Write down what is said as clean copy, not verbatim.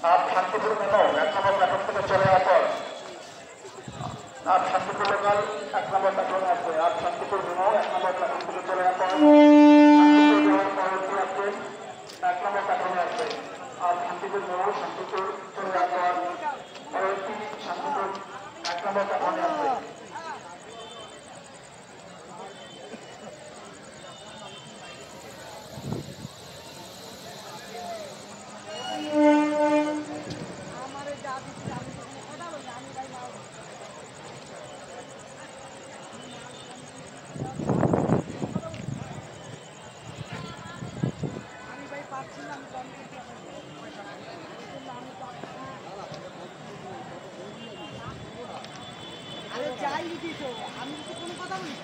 आप शांतिपुर मेमो 1 নম্বর প্ল্যাটফর্ম থেকে চলে যাওয়ার পর आप शांतिपुर लोकल 1 নম্বর প্ল্যাটফর্মে আসবে। आप शांतिपुर मेमो 1 নম্বর প্ল্যাটফর্ম থেকে চলে যাওয়ার পর শান্তিপুর যাওয়ার পরবর্তী আপনি 1 নম্বর প্ল্যাটফর্মে আসবে। आप शांतिपुर मेमो शांतिपुर চলে যাওয়ার পর পরবর্তী শান্তিপুর 1 নম্বর প্ল্যাটফর্মে আসবে। যাই দিত আমি তো কোনো কথা বলি